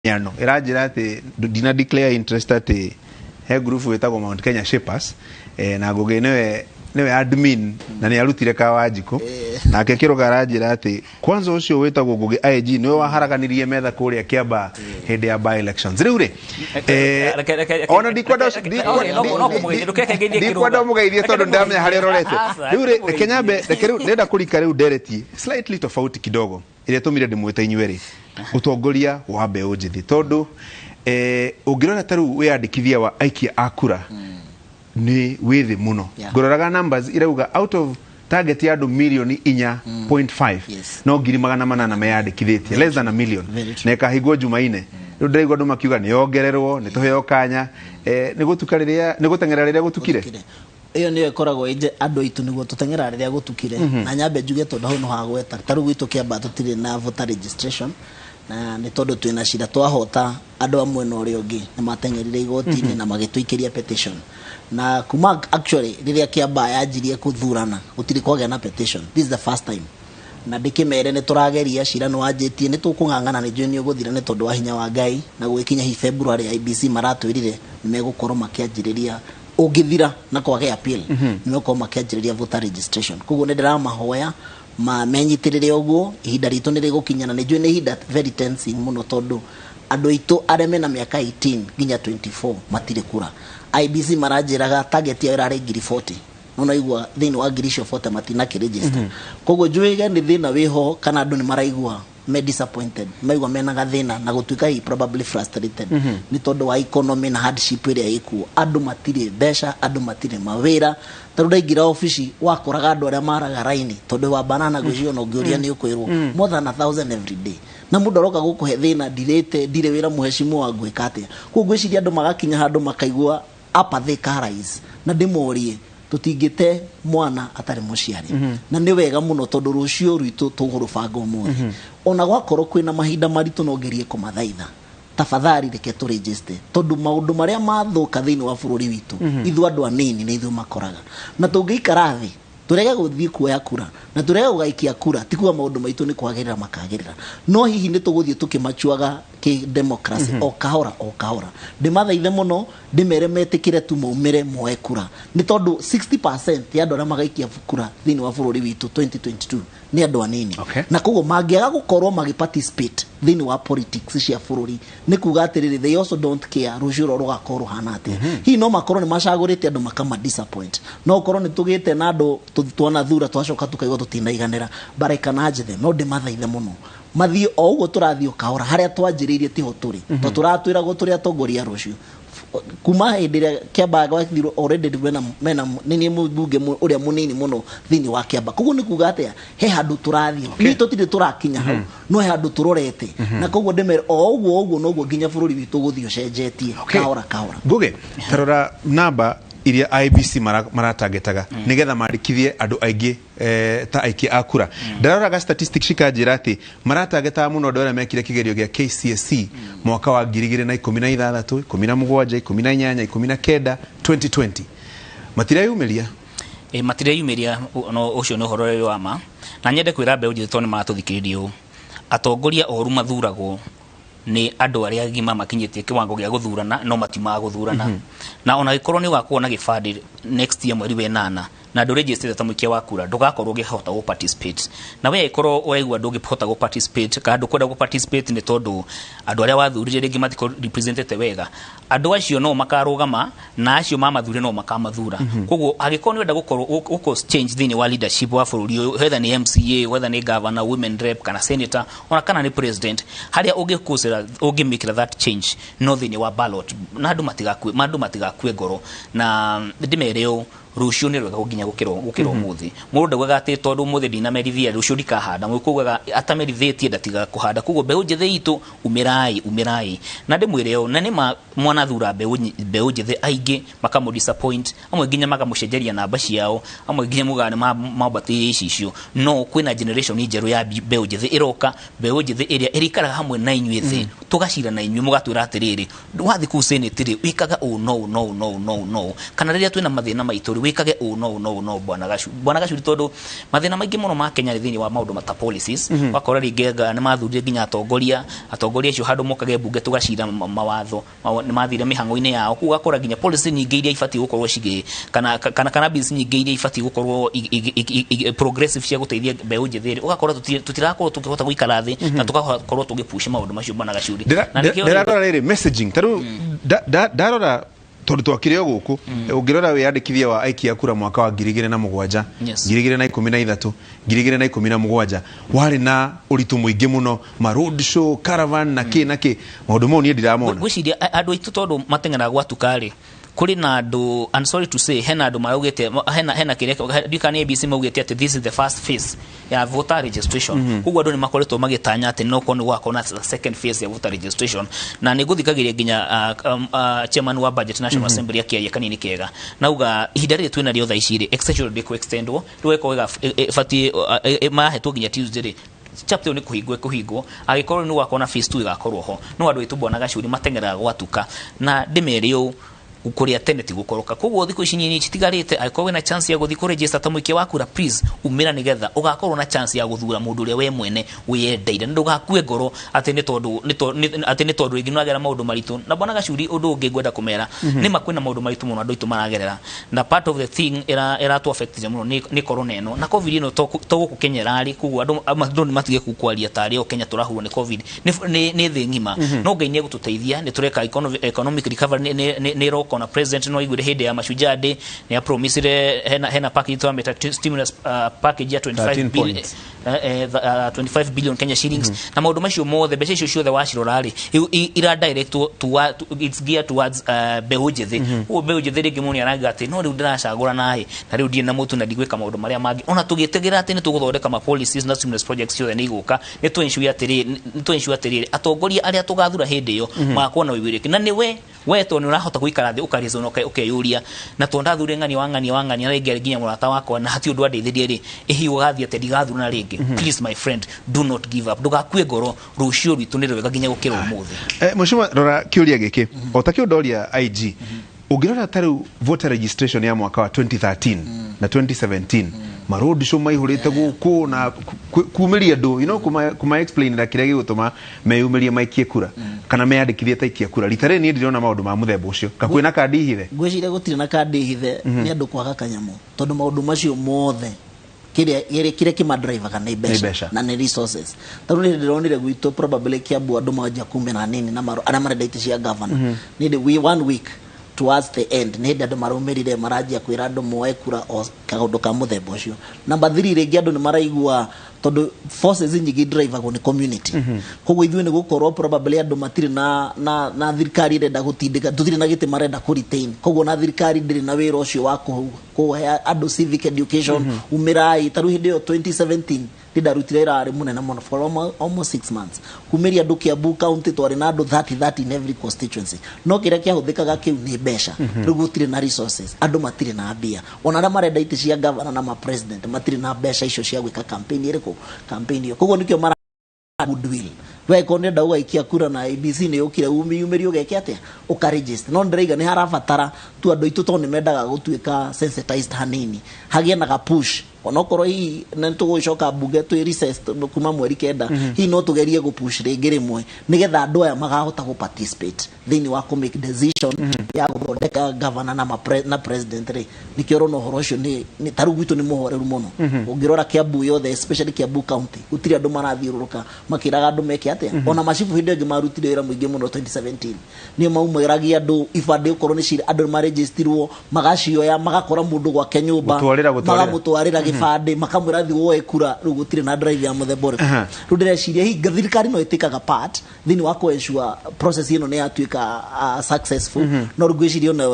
yano irajira ati dina declare interest ati he group wetagwo Mount Kenya Shapers na Ngugi newe admin na ni arutire ka Wanjiku na kekiro garajira ati kwanza ucio wetagwo Ngugi IG niwe waharaganirie metha kuria Kiamba hende ya by elections riure ona dikwada mugeithie tondu ndamenya hari rorete riure Kenyambe rekeru nenda kurika riu dereti slightly tofauti kidogo ile tumire ndimwete inyueri utongoria wa mbeu njithi tondu ungirona taru wiyandikithia wa aikia akura ni withi muno ngororaga numbers irauga out of target ya andu milioni 4.5 no ngiri 800 meyandikithitie less than a million na kahigwo Jumaine riu ndiraigwa andu makiuga ni yongererwo ni tuheo kanya ni gutukariria ni gutengera riria gutukire iyo niyo ikoragwo ije andu itu niguo tutengera riria gutukire na nyambe njuge tondu hau no hagweta taru gwitu Kiamba tutire na voter registration na ni tondu twina shida twahota andu amwe no ri ungi ni matengerire igoti-ini na magituikiria petition na kuma actually riria Kiamba yanjirie kuthurana gutiri kwagea na petition. This is the first time na ndikimere ni turageria shira no wanjitie ni tukungangana ni juni uguthira ni tondu wa hinya wa Ngai na gwikinya hi February IBC maratwirire ni megukorwo makianjiriria ungithira na kwagea appeal ni megukorwo makianjiriria voter registration kuguo ni ndiramahoya menyitirire uguo ihinda ritu ni rigukinyana ni juni ihinda very tense muno tondu andu itu areme na miaka 18 nginya 24 matire kura. IBC maranjiraga target ya irare ngiri 40 nona igwa thini wa ngiri 40 matina ki register koguo njuiga ni thina wiho kana andu ni maraigwa me disappointed maigwa mena gathina na gutuika hi probably frustrated ni tondu wa economy na hardship iria ikuo andu matire besha andu matire mawira taruda igira office wakoraga andu aria maraga raini tondu wa banana gwicio no ngiuria ni ukwirwo more than 1000 every day na mundu aroka gukuhe thina dire wira muheshimu wa gwikatia ku gwiciria andu magakinya handu makaigwa apathika rise na ndimorie tutingite mwana atari muciari na ni wega muno tondu rucio rwitu tugurubanga umuthi ona gwakorwo kwina mahinda maritu no ngerie kumathaitha tafadhali reke tu register tondu maundu maria mathuka thini wa bururi witu ithu andu anini ni ithu makoraga na tungiikara thi turege guthii kuoya kura na turege gugaikia kura tikuwa maundu maitu ni kwagirira makagirira no hihi ni tuguthii tukimachuaga ki democracy o kahora ndimathaithe muno ndimere metikire tu maumire moe kura ni tondu 60% ya andu aria magaikia kura thini wa bururi witu 2022 ni andu anini na koguo mangiaga gukorwo magiparticipate thini wa politics cia bururi ni kuga atiriri they also don't care rucio rugakorwo hana ati hi no makorwo ni macagurite andu makama disappoint no korwo ni tugite na andu tuona thura twacoka tukaigwa tutinaiganira baraikana njithe no ndimathaithe muno mathii o uguo turathio kahora haria twanjiririe tiho turi to turatwira go turi atongoria rucio kuma hindiria Kiamba gwathiro already mena nini mbunge uria munini muno thini wa Kiamba koguo ni kuga atia he handu turathio ni tutire turakinya hau no he handu turorete na koguo ndimere o uguo no guo nginya bururi witu guthio cenjetie kahora Ngugi tarora namba iria IBC maratagetaga nigetha marikithie andu aingi ta aiki akura ndaroraga statistics shikanjira ati maratageta muno andu aria mekire kigerio gia KCSE mwaka wa 2016 17 18 19 2020 matireyumiria matireyumiria no ucio no horore wa ma na nyende kwira mbeu njito ni maratuthikiriria atongoria oru mathuragwo ni andu aria gima makinyitie kiwango gia guthurana no matima guthurana na ona gikorwo ni wakuona gibandi next year mweri wenana na andu register ta mukia wa kura ndugakorwo gihota go participate na we ikorwo uraigwa ndugihota go participate ka andu kwenda go participate ni tondu andu aria wathurire ringi matiko represented wega andu acio no makarugama na acio mamathure no makamathura koguo agikorwo ni wenda gukorwo uko change thini wa leadership wa bururi whether ni MCA whether ni governor women rep kana senator ona kana ni president haria ungikuzira ungimikira that change no thini wa ballot na andu matigakue ngoro na ndimereo rucio ni rwega gukinya gukiro muthi mundu ndaugaga ati tondu muthi ndinamerithia rucio ndikahanda mwikugaga atamerithitie ndatiga kuhanda kugo mbeu njithe itu umirai na ndimwire yo na ni mwana thura mbeũ njĩthĩ aingĩ makamu disappoint amwe nginya magamucenjeria namba ciao amwe nginya mugane mabatĩrie icicio no kwĩna generation njerũ ya mbeũ njĩthĩ iroka mbeũ njĩthĩ ĩrĩa ĩrikaraga hamwe na inyuĩ thĩ tugacira na inyuĩ mugatwĩra atĩrĩrĩ wathi ku senate rĩ wikaga no kana rĩrĩa twĩna mathĩna maitũ rĩ wikage no bwana gacuri tondũ mathĩna maingĩ mũno ma Kenya thĩinĩ wa maũndũ mata policies wakora rĩngĩ nĩ mathurire nginya atongoria acio handũ mokage bunge tugacira mawatho nĩ mathire mĩhang'o-inĩ yao kuga kora nginya policy nyingĩ iria ibatiĩ gũkorwo cigĩ kana bills nyingĩ iria ibatiĩ gũkorwo progressive cia gũteithia mbeũ njĩthĩ ugakora tutirakorwo tukihota guikara thĩ na tugakorwo tugipush maũndũ macio bwana gacuri na ndirarora rĩrĩ messaging taru ndarora tondu twakire guku ungirora wiyandikithia wa aikia kura mwaka wa 2007 2013 2017 wari na uritu muingi muno ma road show caravan na ki maundu mau ni ndiramona gwiciria andu aitu tondu mateng'era gwatukari kuri na andu and sorry to say hena andu maugite hena kire dikani ABC maugite ati this is the first phase ya voter registration kugo andu ni makoretwo magitanya ati no kono gwako na second phase ya voter registration na ni guthikagiria nginya chairman wa budget national assembly akia kanini kega nauga ihinda rĩrĩ twina rĩo thaa iciri extension rĩko extendwo rweko wega fati mahetwo nginya Tuesday chapter ni kuhingwo agikorwo ni gwako na phase 2 igakorwo ho no andu itubona gacuri mateng'era gwatuka na ndimerio ukuria teneti gukoroka kugo thiko ici nyinyi citigarite akorwo na chance ya guthi ku register ta muike wakura please umira nigetha ugakorwo na chance ya guthura mundu ria we mwene wiyendeire ndugakue ngoro ati ni tondu igi nwagera maundu maritu na bwana gacuri undu ungi ngwenda kumera ni makwina maundu maritu muno andu itu maragerera na part of the thing era to affect muno ni corona eno na covid ino to gukukenyera ari kugo andu ni matige kukwaria tari o Kenya turahurwo ni covid ni thi ngima no Ngai ni gututeithia ni tureka economic recovery ni kona president no igure hede ya mashujaa day ni ya promisire hena package to ameta stimulus package ya 25 billion Kenya shillings na maundu macio mothe mbeca icio ciothe wacirorari ira direct to it's geared towards mbeũ njĩthĩ o mbeũ njĩthĩ rĩngĩ mũni aranga ati no riu ndiracagũra nahi na riu ndie na mutu na ndigweka maundu maria mangi ona tugitegera ati ni tuguthondeka ma policies na stimulus projects ciothe ni iguka ni to ensure atiri atongoria aria tugathura hindi yo makona wibiriki na ni we to ni urahota guikara thi ukarizo no ukeyuria na tonda thure ng'ani wang'ani arenge nginya murata wakwa na hati undu andeithirie ri ihi ugathia te digathura na ringi please my friend do not give up ndugakue ngoro rucio rwitu ni rwega nginya gukira umuthi mushuma rora kiuria giki otakio ndoria IG ungirora taru voter registration ya mwaka wa 2013 na 2017 marodi show maihurite guku na kumiria ndu kuma explain na kire gigutuma meyumiria maikie kura kana meyandikithie taikia kura litare ni ndirona maundu ma muthemba ucio gakwina kandi hithe gwicire gutire na kandi hithe ni andu kwaga kanyamo tondu maundu macio mothe kire kima driver kana ibesha na ni resources taru ni ndironire gwitu probably kiambu andu maja 10 na nini na maro ara marenda cia governor ni the 1 week towards the end ni ndandu marumirire marajia kwira andu moe kura o kaundu ka muthemba ucio number 3 rigi andu ni maraigua tondu forces nyingi driver go ni community koguo ithuĩ ni gukorwo probably andu matire na thirikari irenda gutindika tutire na gite marenda ku retain koguo na thirikari ndiri na wira ucio wa kuhe andu civic education umirai taru hindi yo 2017 ndidarutire irari munene muno for almost 6 months kumiria andu Kiambu county twari na andu 30 in every constituency no kire kiahuthikaga kiu ni besha riu gutire na resources andu matire na mbia ona ara marenda iti cia governor na ma president matire na besha icio cia gwika campaign iriku campaign yo koguo nikio mara goodwill we konde ndauga ikia kura na ABC ni ukire umiyumiri ugeke atia ukaregister no ndreiga ni harabatara tu andu itu to ni mendaga gutuika sensitized hanini hagia na push onokoro hii na tugucoka bunge tu recess kuma mweri kenda hii no tugerie gupush ringi rimwe nigetha andu aya magahota gu participate thini wa ku make decision ya guthondeka governor na president ri nikioro no horocio ni taru gwitu ni muhoreru muno ungirora Kiambu yothe especially Kiambu county utiri andu marathiururuka makiraga andu meke atia ona macibu hindi ngi marutire wira muingi muno 2017 ni maumiragia andu ifande ukorwo ni cira andu maregistirwo magacioya magakora mundu gwa kenyumba magamutwarira gifande makamwira thi woe kura riu gutire na drive ya muthebore riu ndireciria hi thirikari no itikaga part thini wa ku ensure process ino ni yatuika successful no rugwiciria